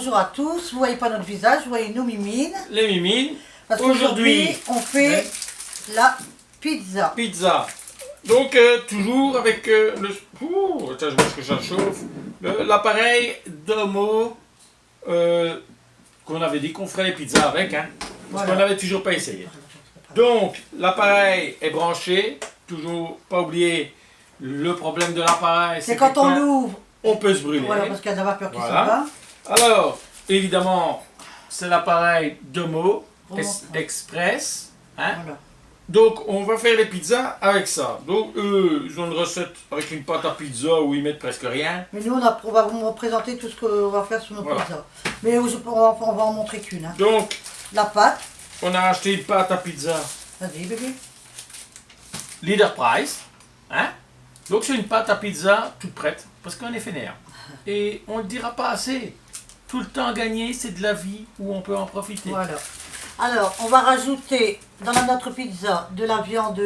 Bonjour à tous, vous voyez pas notre visage, vous voyez nos mimines. Les mimines. Parce qu'aujourd'hui, on fait la pizza. Pizza. Donc, toujours avec le... Ouh, attends, je vois que ça chauffe. L'appareil Domo qu'on avait dit qu'on ferait les pizzas avec, hein, parce qu'on n'avait toujours pas essayé. Donc, l'appareil est branché. Toujours pas oublier le problème de l'appareil. C'est quand on l'ouvre, on peut se brûler. Voilà, parce qu'il y a de la vapeur qui s'en Voilà. va. Alors, évidemment, c'est l'appareil Domo Express. Hein? Voilà. Donc, on va faire les pizzas avec ça. Donc, eux, ils ont une recette avec une pâte à pizza où ils mettent presque rien. Mais nous, on va vous présenter tout ce qu'on va faire sur nos pizzas. Mais on va en montrer qu'une. Hein. Donc, la pâte. On a acheté une pâte à pizza. Vas-y, bébé. Leader Price. Hein? Donc, c'est une pâte à pizza toute prête. Parce qu'on est fainéant. Et on ne le dira pas assez. Tout le temps gagné, c'est de la vie où on peut en profiter. Voilà. Alors, on va rajouter dans notre pizza de la viande...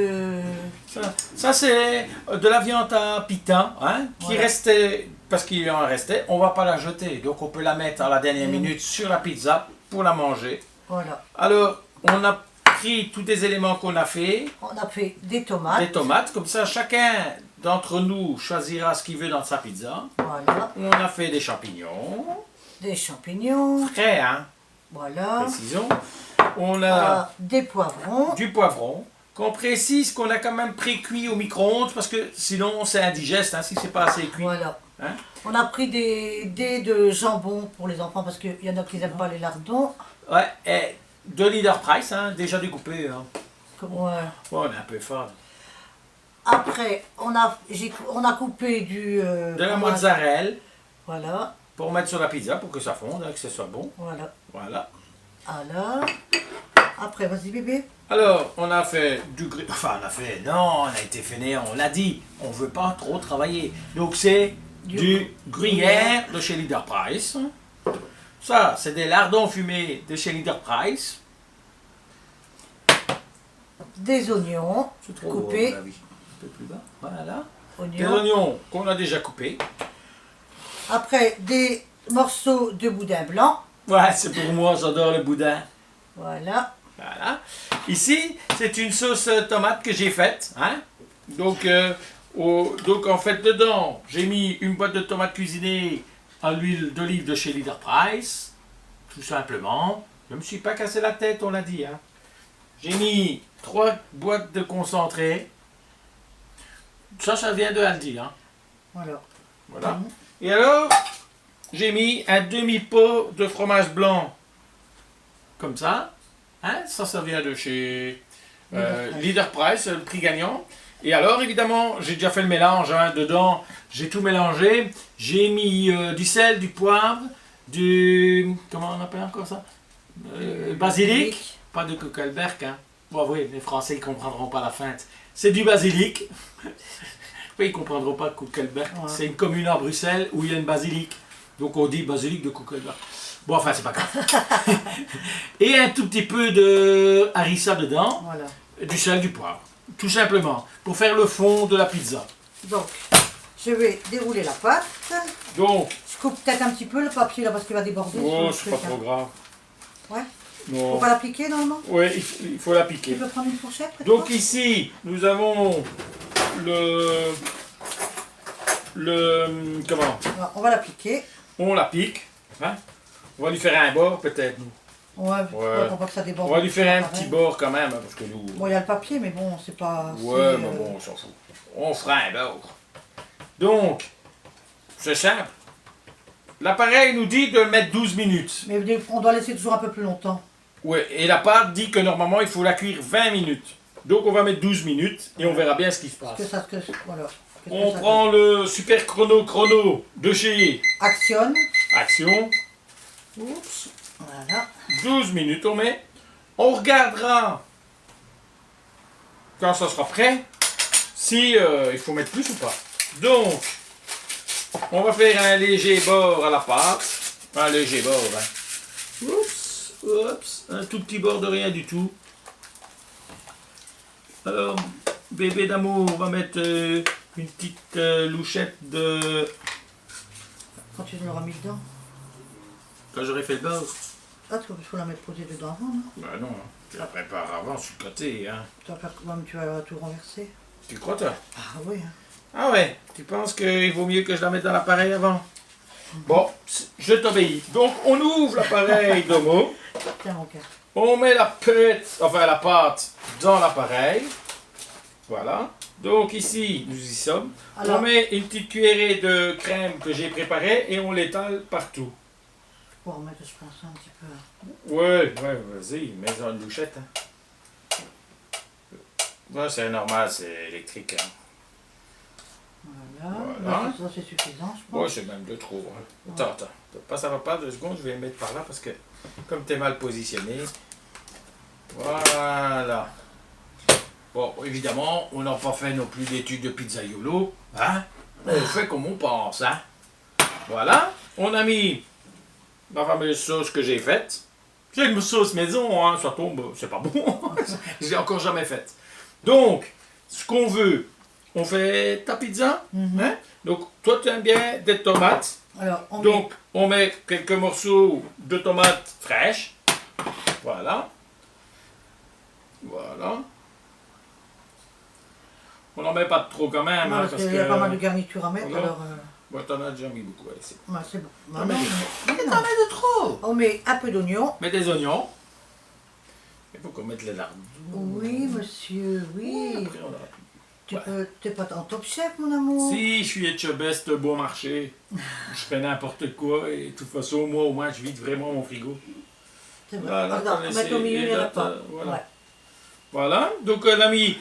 Ça c'est de la viande à pita, hein, qui restait, parce qu'il en restait, on ne va pas la jeter. Donc on peut la mettre à la dernière minute sur la pizza pour la manger. Voilà. Alors, on a pris tous les éléments qu'on a fait. On a fait des tomates. Des tomates, comme ça chacun d'entre nous choisira ce qu'il veut dans sa pizza. Voilà. On a fait des champignons. Des champignons. Frais, hein. Voilà. Précisons. On a des poivrons. Du poivron. Qu'on précise qu'on a quand même pré-cuit au micro-ondes parce que sinon c'est indigeste hein, si c'est pas assez cuit. Voilà. Hein? On a pris des dés de jambon pour les enfants parce qu'il y en a qui n'aiment pas les lardons. Ouais, et de Leader Price, hein, déjà découpé. Hein. Ouais. Ouais, on est un peu fort. Après, on a coupé de la mozzarella. Voilà. Pour mettre sur la pizza pour que ça fonde, hein, que ce soit bon. Voilà. Voilà. Alors, après, vas-y bébé. Alors, on a fait du gruyère. Enfin, on a fait. Non, on a été fainéant, on l'a dit. On veut pas trop travailler. Donc, c'est du gruyère de chez Leader Price. Ça, c'est des lardons fumés de chez Leader Price. Des oignons coupés. Un peu plus bas. Voilà. Oignons. Des oignons qu'on a déjà coupés. Après, des morceaux de boudin blanc. Ouais, c'est pour moi, j'adore le boudin. Voilà. Voilà. Ici, c'est une sauce tomate que j'ai faite. Hein? Donc, en fait, dedans, j'ai mis une boîte de tomates cuisinées à l'huile d'olive de chez Leader Price. Tout simplement. Je ne me suis pas cassé la tête, on l'a dit. Hein? J'ai mis 3 boîtes de concentré. Ça vient de Aldi. Hein? Voilà. Voilà. Et alors, j'ai mis un demi-pot de fromage blanc. Comme ça. Hein? Ça vient de chez Leader Price, le prix gagnant. Et alors, évidemment, j'ai déjà fait le mélange. Hein, dedans, j'ai tout mélangé. J'ai mis du sel, du poivre, du... Comment on appelle encore ça? Basilic. Pas de coquelberg. Hein. Bon, oui, les Français, ils ne comprendront pas la feinte. C'est du basilic. Ils ne comprendront pas Kuckelberg. Ouais. C'est une commune à Bruxelles où il y a une basilique. Donc on dit basilique de Kuckelberg. Bon, enfin, c'est pas grave. Et un tout petit peu de harissa dedans. Voilà. Du sel, du poivre. Tout simplement. Pour faire le fond de la pizza. Donc, je vais dérouler la pâte. Donc. Je coupe peut-être un petit peu le papier là parce qu'il va déborder. Oh, c'est pas trop grave. Ouais. Non. Faut pas la piquer normalement? Oui, il faut la piquer. Tu peux prendre une fourchette? Donc ici, nous avons comment? On va la piquer. On la pique. Hein? On va lui faire un bord peut-être. Ouais, pour pas que ça déborde. On va lui faire un petit bord quand même. Hein, parce que nous... Bon, il y a le papier, mais bon, c'est pas... Ouais, mais bon, on s'en fout. On fera un bord. Donc, c'est simple. L'appareil nous dit de le mettre 12 minutes. Mais on doit laisser toujours un peu plus longtemps. Oui, et la pâte dit que normalement il faut la cuire 20 minutes. Donc on va mettre 12 minutes et on verra bien ce qui se passe. Voilà. On prend le super chrono de chez Action. Oups. Voilà. 12 minutes on met. On regardera quand ça sera prêt si il faut mettre plus ou pas. Donc, on va faire un léger bord à la pâte. Un léger bord. Hein. Oups, un tout petit bord de rien du tout. Alors, bébé d'amour, on va mettre une petite louchette de... Quand tu l'auras mis dedans. quand j'aurai fait le beurre. Ah, il faut la mettre posée dedans avant, non? Bah non, hein. Tu la prépares avant sur le côté, hein. Tu vas faire comment? Tu vas tout renverser. Tu crois, toi? Ah oui, hein. Ah ouais, tu penses qu'il vaut mieux que je la mette dans l'appareil avant? Bon, je t'obéis. Donc, on ouvre l'appareil d'Homo. Tiens, mon cœur. On met la pâte dans l'appareil. Voilà. Donc ici, nous y sommes. Alors- On met une petite cuillerée de crème que j'ai préparée et on l'étale partout. Faut remettre, je pense, un petit peu. Ouais, vas-y, mets-en une louchette. Hein. Ouais, c'est normal, c'est électrique. Hein. Voilà. Voilà. Là, ça, c'est suffisant, je Ouais, pense. c'est même de trop. Hein. Attends. Ça va pas 2 secondes, je vais le mettre par là parce que comme tu es mal positionné. Voilà. Bon, évidemment, on n'a pas fait non plus d'études de pizzaiolo. Hein? On fait comme on pense. Hein? Voilà. On a mis la fameuse sauce que j'ai faite. C'est une sauce maison, hein? Ça tombe, c'est pas bon. Je l'ai encore jamais faite. Donc, ce qu'on veut, on fait ta pizza. Hein? Donc, toi, tu aimes bien des tomates. Alors, on Donc, on met quelques morceaux de tomates fraîches. Voilà. Voilà. On n'en met pas trop quand même. Non, Hein, parce qu'il y a pas mal de garnitures à mettre, Voilà. alors... Bon, t'en as déjà mis beaucoup ici. Ouais, c'est bon. Ah, Non, mais- non, Mais mais- t'en mets de trop. On met un peu d'oignon. Mets des oignons. Il faut qu'on mette les lardons. Oui, monsieur, oui. Après, on aura tout. T'es pas en top chef, mon amour. Si je suis etchebest de bon marché, je fais n'importe quoi et de toute façon, moi au moins, je vide vraiment mon frigo. C'est vrai. Voilà, Regarde, t'as mettre au laissé- milieu, il n'y en a là, pas. voilà. Ouais. Voilà, donc on a mis,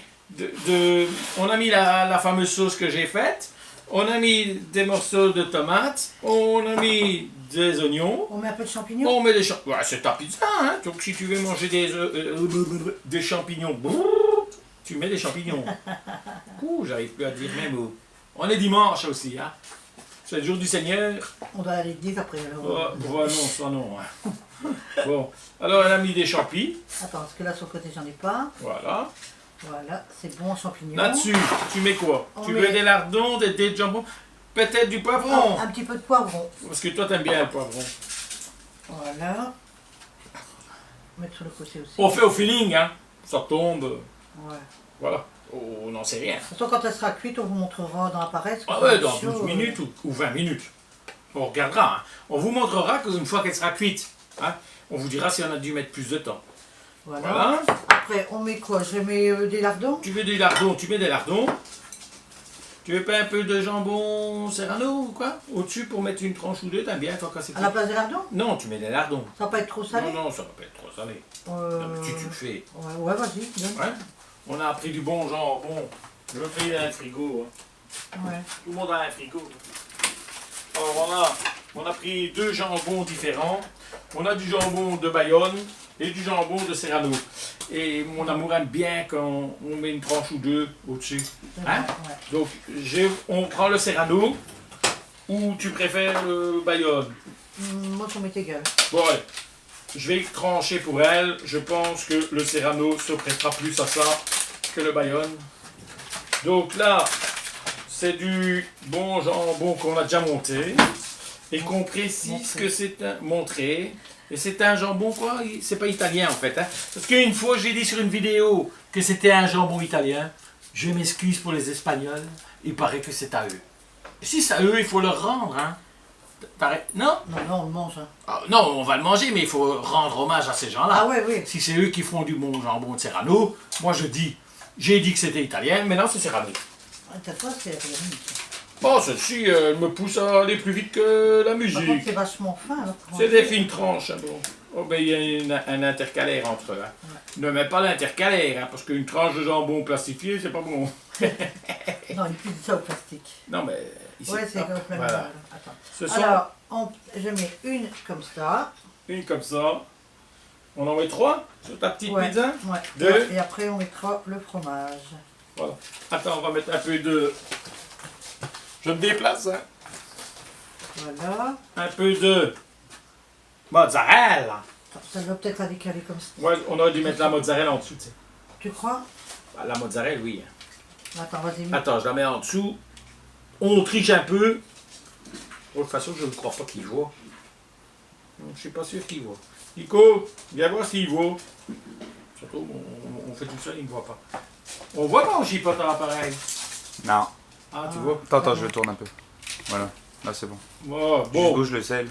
on a mis la fameuse sauce que j'ai faite, on a mis des morceaux de tomates, on a mis des oignons, On met un peu de champignons. on met des champignons. Ouais, c'est ta pizza, hein, donc si tu veux manger des champignons, tu mets des champignons. Ouh, j'arrive plus à dire mes mots. On est dimanche aussi, hein. C'est le jour du Seigneur. On doit aller l'église après. Oh, ouais, non, ça non. Hein. Bon, alors elle a mis des champis, Attends, parce que là, sur le côté, j'en ai pas. voilà. Voilà, c'est bon, champignons. Là-dessus, tu mets quoi? On Tu met- veux des lardons, des dés de jambon, peut-être du poivron. Un petit peu de poivron. Parce que toi, t'aimes bien le poivron. Voilà. Mettre sur le côté aussi. On fait au feeling, hein. Ça tombe, Ouais. voilà. Oh, on n'en sait rien. De toute façon, quand elle sera cuite, on vous montrera dans l'appareil. Ah ouais, dans chaud, 12 minutes ou 20 minutes. On regardera, hein. On vous montrera qu'une fois qu'elle sera cuite, hein, on vous dira si on a dû mettre plus de temps. Voilà. Voilà. Après, on met quoi? Je mets des lardons. Tu veux des lardons, tu mets des lardons. Tu veux pas un peu de jambon serrano ou quoi? Au-dessus pour mettre une tranche ou deux, t'aimes bien tant qu'à c'est À la place des lardons? Non, tu mets des lardons. Ça va pas être trop salé? Non, ça va pas être trop salé. Non, mais tu le fais. Ouais, vas-y, donne. Ouais. On a pris du bon jambon. Je le pris dans le frigo. Hein. Ouais. Tout le monde a un frigo. Alors on a pris 2 jambons différents. On a du jambon de Bayonne et du jambon de Serrano. Et mon amour aime bien quand on met une tranche ou deux au-dessus. Hein? Ouais. Donc on prend le Serrano ou tu préfères le Bayonne. Moi, ça m'est égal. Bon, allez. Je vais trancher pour elle. Je pense que le Serrano se prêtera plus à ça que le Bayonne. Donc là, c'est du bon jambon qu'on a déjà monté. Et qu'on précise que c'est un... Montré. Et c'est un jambon quoi? C'est pas italien en fait. Hein? Parce qu'une fois, j'ai dit sur une vidéo que c'était un jambon italien. Je m'excuse pour les Espagnols. Il paraît que c'est à eux. Et si c'est à eux, il faut leur rendre. Hein? Non? Non, on le mange. Hein. Ah, non, on va le manger, mais il faut rendre hommage à ces gens-là. Ah ouais, oui. Si c'est eux qui font du bon jambon de Serrano, moi je dis, j'ai dit que c'était italien, mais non, c'est Serrano. Cette fois, c'est la limite. Bon, ceci me pousse à aller plus vite que la Par contre, musique. c'est vachement fin. Alors, C'est des fines tranches. Hein, bon. Oh, ben, il y a un intercalaire entre eux. Hein. Ouais. Ne mets pas l'intercalaire, hein, parce qu'une tranche de jambon plastifié, c'est pas bon. Non, une pizza au plastique. Non, mais ici, Ouais, c'est hop, comme ça. voilà. Attends. Ce sont Alors, je mets une comme ça. une comme ça. On en met 3 sur ta petite Ouais. pizza. Ouais. Deux. Et après, on mettra le fromage. Voilà. Attends, on va mettre un peu de... Je me déplace, hein. Voilà. Un peu de mozzarella. Ça doit peut-être la décaler comme ça. Ouais, on aurait dû mettre la mozzarella en dessous, tu sais. Tu crois? Bah, la mozzarella, oui. Attends, vas-y. mets. Attends, je la mets en dessous. On triche un peu. De toute façon, je ne crois pas qu'il voit. Je suis pas sûr qu'il voit. Nico, viens voir s'il voit. Surtout, on fait tout ça, il ne voit pas. On voit quand on chipote à l'appareil. Non. Ah, tu vois. Attends, je le tourne un peu. Voilà. Là, c'est bon. Oh, Je bon, bouge le sel.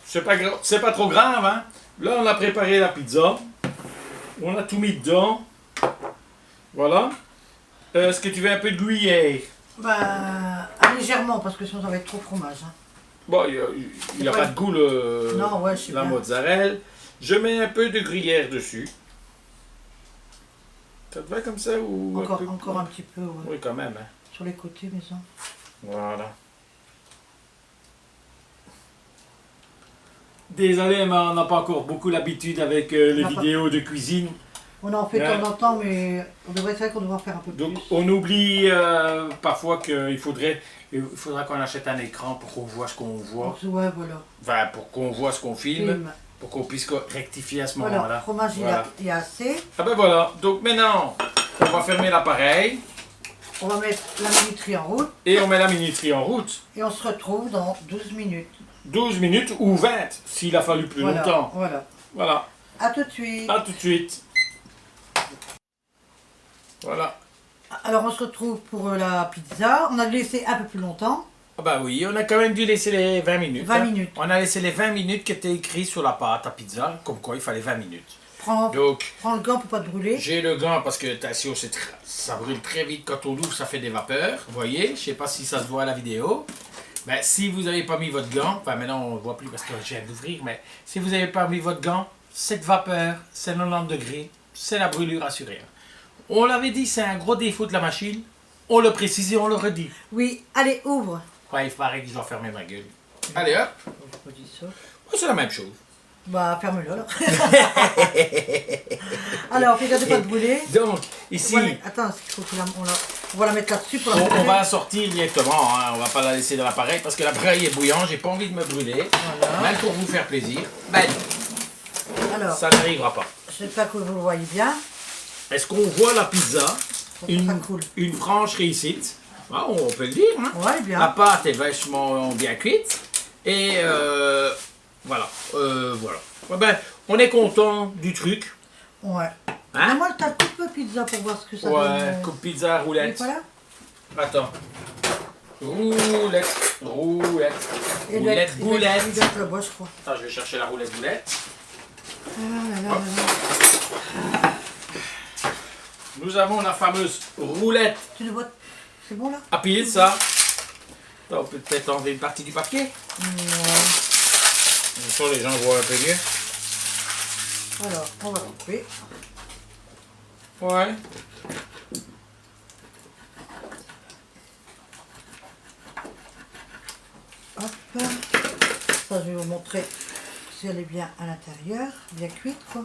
c'est pas trop grave, hein. Là, on a préparé la pizza. On a tout mis dedans. Voilà. Est-ce que tu veux un peu de gruyère? Bah, légèrement, parce que sinon ça va être trop fromage. Hein. Bon, il n'y a pas de goût, Non, ouais, je sais la bien. mozzarella. Je mets un peu de gruyère dessus. Ça te va comme ça ou Encore un petit peu, ouais. Oui, quand même. Hein. Sur les côtés, mais ça. Voilà. Désolé, mais on n'a pas encore beaucoup l'habitude avec les On n'a pas- vidéos de cuisine. On en fait de Ouais. temps en temps, mais c'est vrai qu'on devrait en faire un peu Donc plus. on oublie parfois qu'il faudra qu'on achète un écran pour qu'on voit ce qu'on voit. Ouais, voilà. Enfin, pour qu'on voit ce qu'on filme, Film. pour qu'on puisse rectifier à ce Voilà, moment-là. fromage, Voilà. il y a assez. Ah ben voilà. Donc maintenant, on va fermer l'appareil On va mettre la minuterie en route et on met la minuterie en route. et on se retrouve dans 12 minutes. 12 minutes ou 20 s'il a fallu plus Voilà, longtemps. voilà. Voilà. À tout de suite. À tout de suite. Voilà. Alors on se retrouve pour la pizza. On a laissé un peu plus longtemps. Ah bah oui, on a quand même dû laisser les 20 minutes. 20 minutes. On a laissé les 20 minutes qui étaient écrites sur la pâte à pizza, comme quoi il fallait 20 minutes. Prends Donc, le gant pour pas te brûler. j'ai le gant parce que attention, ça brûle très vite quand on l'ouvre, ça fait des vapeurs. Vous voyez, je sais pas si ça se voit à la vidéo. Ben, si vous n'avez pas mis votre gant, enfin maintenant on ne voit plus parce que je viens d'ouvrir, mais si vous n'avez pas mis votre gant, cette vapeur, c'est 90 degrés, c'est la brûlure assurée. On l'avait dit, c'est un gros défaut de la machine. On le précise et on le redit. Oui, allez, ouvre. Ouais, il paraît que je dois fermer ma gueule. Allez hop, Je dis ça. c'est la même chose. Bah, ferme-le alors. Alors, fais gaffe de pas te brûler. Donc, ici, Voilà, attends, il faut on va la mettre là-dessus pour la on mettre. va sortir directement, hein, on va pas la laisser dans l'appareil parce que l'appareil est bouillant, j'ai pas envie de me brûler. Voilà. Même pour vous faire plaisir, ben Alors, ça n'arrivera pas. j'espère que vous le voyez bien. Est-ce qu'on voit la pizza? Faut que ça coule. Une franche réussite. Ah, on peut le dire. Hein. Ouais, bien. La pâte est vachement bien cuite. Et voilà. Voilà. Ouais, ben, on est content du truc. Ouais. Hein? Moi, t'as un petit peu pizza pour voir ce que ça Ouais, donne. coupe pizza, Il est roulette. pas là? Attends. Roulette, roulette. Il doit Roulette, être- boulette. Il doit être là-bas, je crois. Attends, je vais chercher la roulette boulette. Ah là là là là. Nous avons la fameuse roulette Tu le vois? C'est bon là? à pizza. Attends, on peut peut-être enlever une partie du papier. Non. Comme ça, les gens voient un peu mieux. Alors, on va couper. Ouais. Hop. Ça, je vais vous montrer si elle est bien à l'intérieur, bien cuite quoi.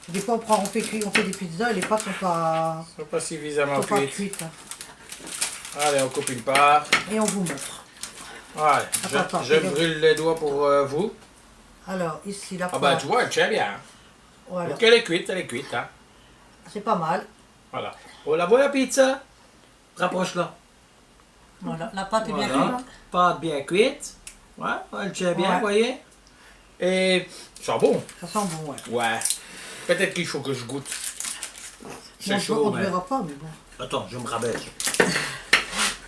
Des fois, on fait des pizzas et les pâtes sont pas C'est pas suffisamment cuite. cuites. Hein. Allez, on coupe une part. Et on vous montre. Allez, Attends, je brûle les doigts pour vous. Alors, ici, la Ah pâte. bah tu vois, elle tient bien. Voilà. Donc elle est cuite, hein. C'est pas mal. Voilà. On la voit la pizza? Rapproche-la. Voilà. La pâte est bien Voilà. cuite. Hein. Pâte bien cuite. Ouais, elle tient bien, Ouais. vous voyez. Et ça sent bon. Ça sent bon, ouais. Ouais. Peut-être qu'il faut que je goûte. C'est Bon, chaud, on ne mais... verra pas, mais bon. Attends, je me rabaisse.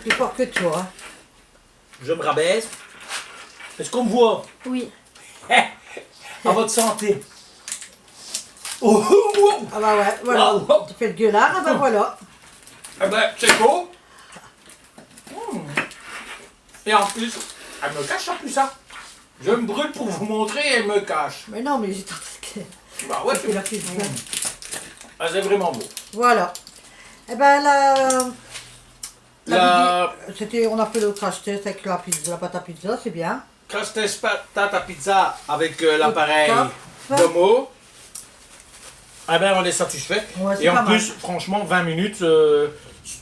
C'est fort que toi. Hein. Je me rabaisse. Est-ce qu'on me voit? Oui. À votre santé. Oh, oh, oh. Ah bah ouais, voilà. Wow, wow. Tu fais le gueulard, ah bah voilà. Eh ben, c'est beau. Et en plus, elle me cache en plus ça. Je me brûle pour vous montrer et elle me cache. Mais non, mais j'ai tenté que... Bah ouais, que la pizza. Ah, c'est vraiment beau. Voilà. Eh ben La on a fait le crash test avec la pizza, la pâte à pizza, c'est bien. crash test patate à pizza avec l'appareil top. Domo. Eh ben, on est satisfait. Ouais, c'est Et en pas plus, franchement, 20 minutes,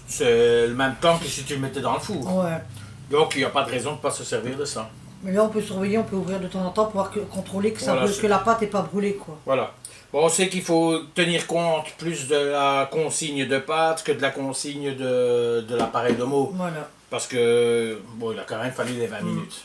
c'est le même temps que si tu le mettais dans le four. Ouais. Donc, il n'y a pas de raison de ne pas se servir de ça. Mais là, on peut surveiller, on peut ouvrir de temps en temps pour voir contrôler que, Voilà, que la pâte n'est pas brûlée, quoi. Voilà. Bon, on sait qu'il faut tenir compte plus de la consigne de pâte que de la consigne de l'appareil Domo. Voilà. Parce que, bon, il a quand même fallu les 20 minutes.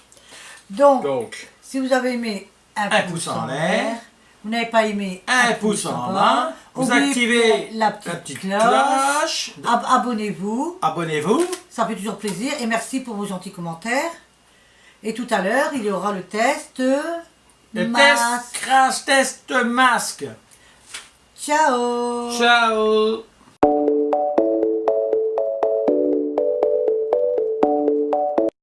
Donc, Donc, si vous avez aimé un pouce en l'air. Vous n'avez pas aimé, Un pouce en bas. Vous Oubliez activez la la petite petite cloche. cloche. Abonnez-vous, Abonnez-vous. ça fait toujours plaisir. Et merci pour vos gentils commentaires. Et tout à l'heure, il y aura le test Le masque. test crash test masque. Ciao. Ciao.